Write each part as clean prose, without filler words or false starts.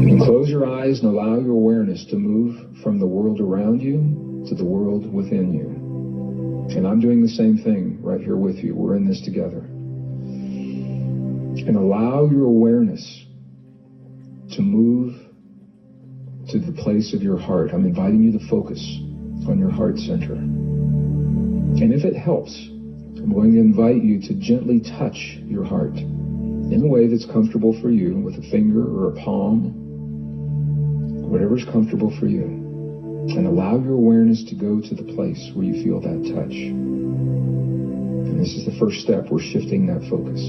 And close your eyes and allow your awareness to move from the world around you to the world within you. And I'm doing the same thing right here with you. We're in this together. And allow your awareness to move to the place of your heart. I'm inviting you to focus on your heart center. And if it helps, I'm going to invite you to gently touch your heart in a way that's comfortable for you, with a finger or a palm, whatever's comfortable for you. And allow your awareness to go to the place where you feel that touch. And this is the first step. We're shifting that focus.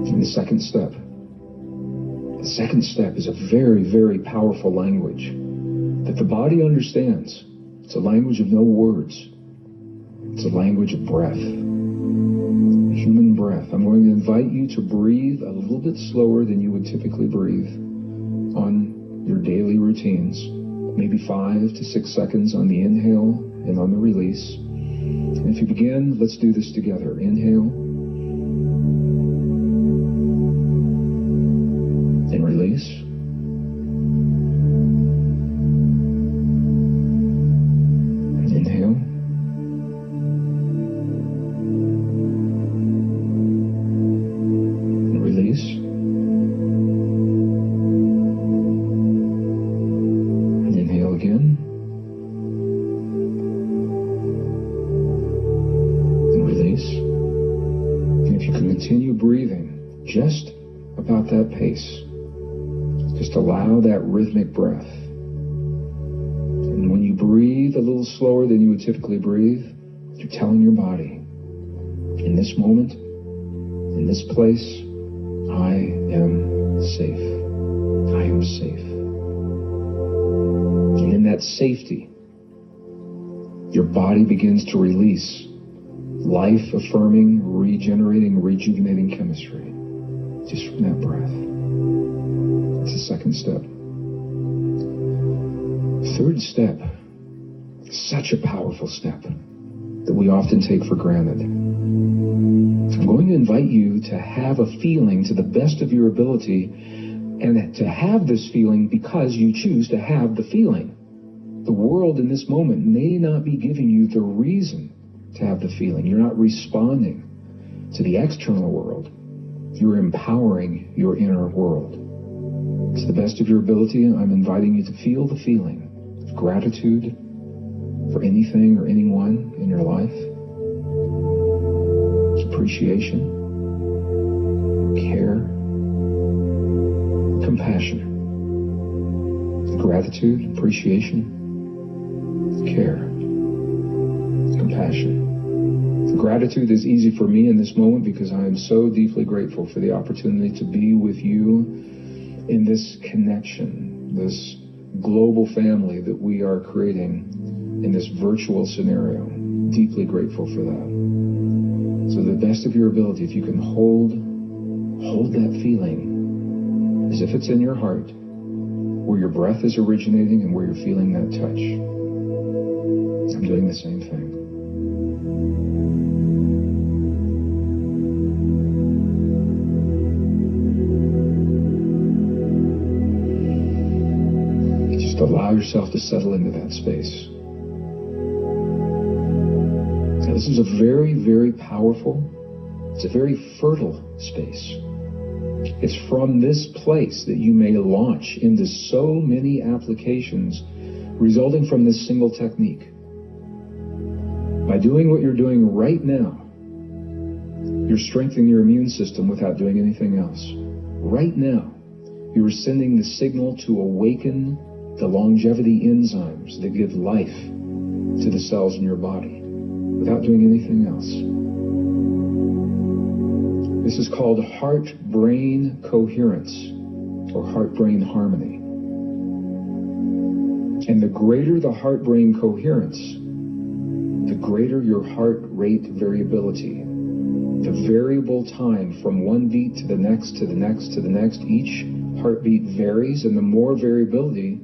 And the second step is a very, very powerful language that the body understands. It's a language of no words. It's a language of breath. Human breath. I'm going to invite you to breathe a little bit slower than you would typically breathe on your daily routines. Maybe 5 to 6 seconds on the inhale and on the release. And if you begin, let's do this together. Inhale. And release. Inhale. And release. And inhale again. And release. And if you can continue breathing just about that pace, just allow that rhythmic breath. And when you breathe a little slower than you would typically breathe, you're telling your body, in this moment, in this place, I am safe. I am safe. And in that safety, your body begins to release life-affirming, regenerating, rejuvenating chemistry just from that breath. That's the second step. Third step, such a powerful step that we often take for granted. I'm going to invite you to have a feeling to the best of your ability, and to have this feeling because you choose to have the feeling. The world in this moment may not be giving you the reason to have the feeling. You're not responding to the external world. You're empowering your inner world. To the best of your ability, I'm inviting you to feel the feeling of gratitude for anything or anyone in your life. Appreciation, care, compassion. Gratitude, appreciation, care, compassion. Gratitude is easy for me in this moment because I am so deeply grateful for the opportunity to be with you in this connection, this global family that we are creating in this virtual scenario. Deeply grateful for that. So to the best of your ability, if you can hold that feeling as if it's in your heart, where your breath is originating and where you're feeling that touch. I'm doing the same thing. Allow yourself to settle into that space. Now, this is a very, very powerful, it's a very fertile space. It's from this place that you may launch into so many applications resulting from this single technique. By doing what you're doing right now, you're strengthening your immune system without doing anything else. Right now, you're sending the signal to awaken the longevity enzymes that give life to the cells in your body without doing anything else. This is called heart-brain coherence or heart-brain harmony. And the greater the heart-brain coherence, the greater your heart rate variability. The variable time from one beat to the next, to the next, to the next, each heartbeat varies, and the more variability,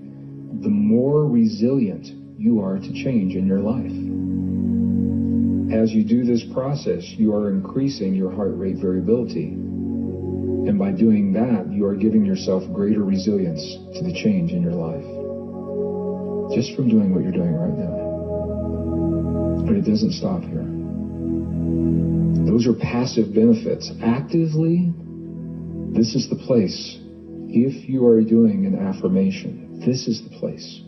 the more resilient you are to change in your life. As you do this process, you are increasing your heart rate variability. And by doing that, you are giving yourself greater resilience to the change in your life. Just from doing what you're doing right now. But it doesn't stop here. Those are passive benefits. Actively, this is the place. If you are doing an affirmation, this is the place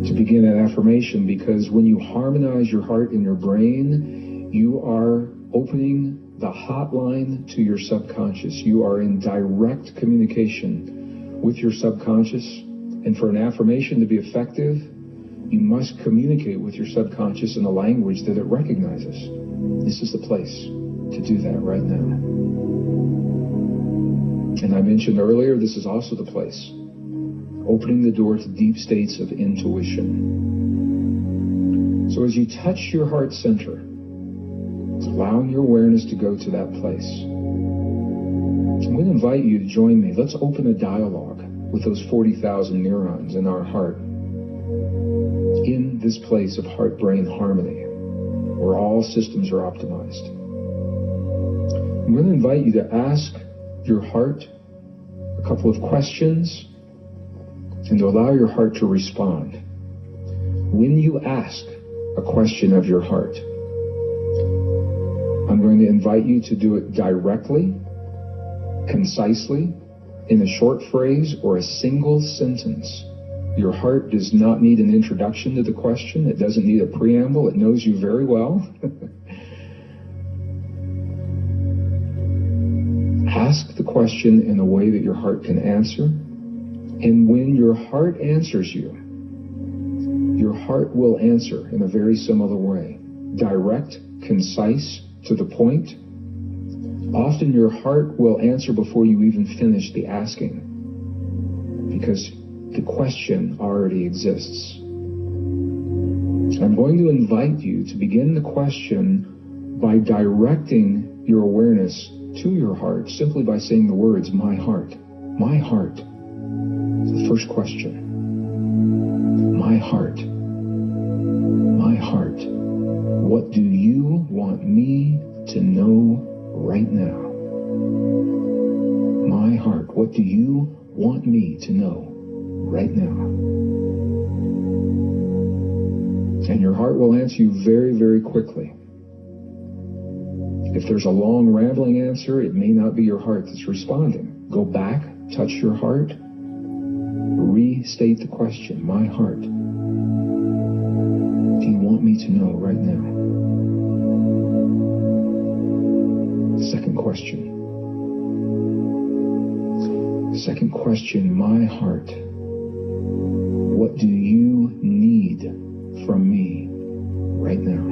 to begin an affirmation, because when you harmonize your heart and your brain, you are opening the hotline to your subconscious. You are in direct communication with your subconscious. And for an affirmation to be effective, you must communicate with your subconscious in a language that it recognizes. This is the place to do that right now. And I mentioned earlier, this is also the place opening the door to deep states of intuition. So as you touch your heart center, allowing your awareness to go to that place, I'm going to invite you to join me. Let's open a dialogue with those 40,000 neurons in our heart in this place of heart-brain harmony, where all systems are optimized. I'm going to invite you to ask your heart a couple of questions and to allow your heart to respond. When you ask a question of your heart, I'm going to invite you to do it directly, concisely, in a short phrase or a single sentence. Your heart does not need an introduction to the question. It doesn't need a preamble. It knows you very well. Ask the question in a way that your heart can answer. And when your heart answers you, your heart will answer in a very similar way. Direct, concise, to the point. Often your heart will answer before you even finish the asking, because the question already exists. I'm going to invite you to begin the question by directing your awareness to your heart simply by saying the words, my heart. My heart. The first question. My heart. My heart. What do you want me to know right now? My heart. What do you want me to know right now? And your heart will answer you very, very quickly. If there's a long, rambling answer, it may not be your heart that's responding. Go back, touch your heart, restate the question. My heart. Do you want me to know right now? Second question. Second question, my heart. What do you need from me right now?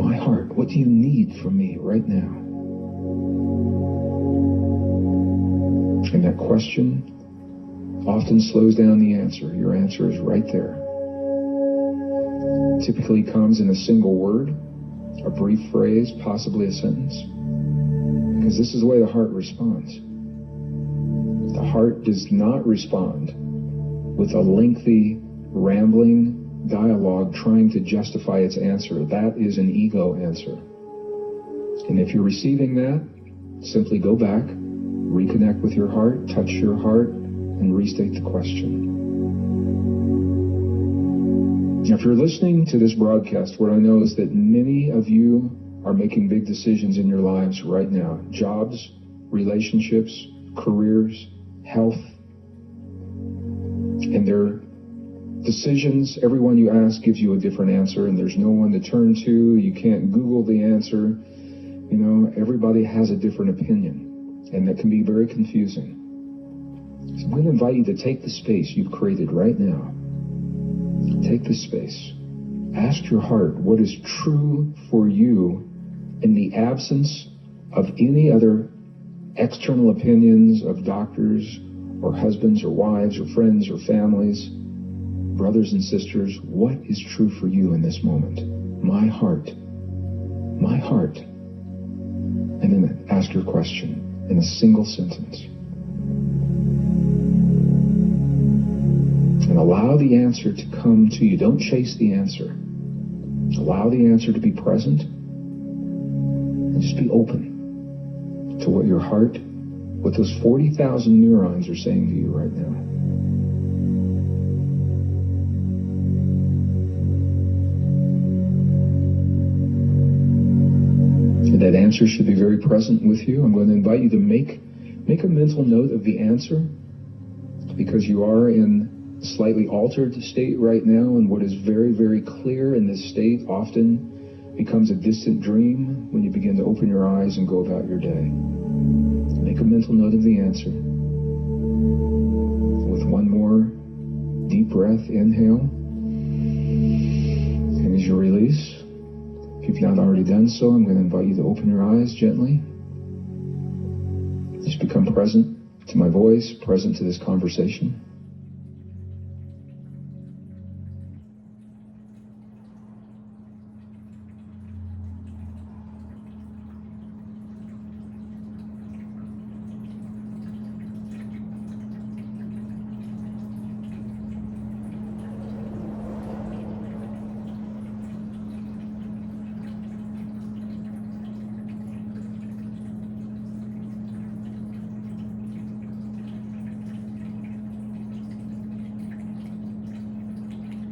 My heart, what do you need from me right now? And that question often slows down the answer. Your answer is right there. Typically comes in a single word, a brief phrase, possibly a sentence, because this is the way the heart responds. The heart does not respond with a lengthy, rambling dialogue trying to justify its answer. That is an ego answer. And if you're receiving that, simply go back, reconnect with your heart, touch your heart, and restate the question. Now, if you're listening to this broadcast, what I know is that many of you are making big decisions in your lives right now. Jobs, relationships, careers, health. And their decisions, everyone you ask gives you a different answer, and there's no one to turn to. You can't Google the answer. You know, everybody has a different opinion, and that can be very confusing. So I'm going to invite you to take the space you've created right now. Take the space. Ask your heart what is true for you in the absence of any other external opinions of doctors or husbands or wives or friends or families, brothers and sisters. What is true for you in this moment? My heart. My heart. And then ask your question in a single sentence. And allow the answer to come to you. Don't chase the answer. Allow the answer to be present. And just be open. to what your heart, what those 40,000 neurons are saying to you right now. And that answer should be very present with you. I'm going to invite you to make a mental note of the answer, because you are in a slightly altered state right now, and what is very, very clear in this state often becomes a distant dream when you begin to open your eyes and go about your day. Make a mental note of the answer. With one more deep breath, inhale. And as you release, if you've not already done so, I'm going to invite you to open your eyes gently. Just become present to my voice, present to this conversation.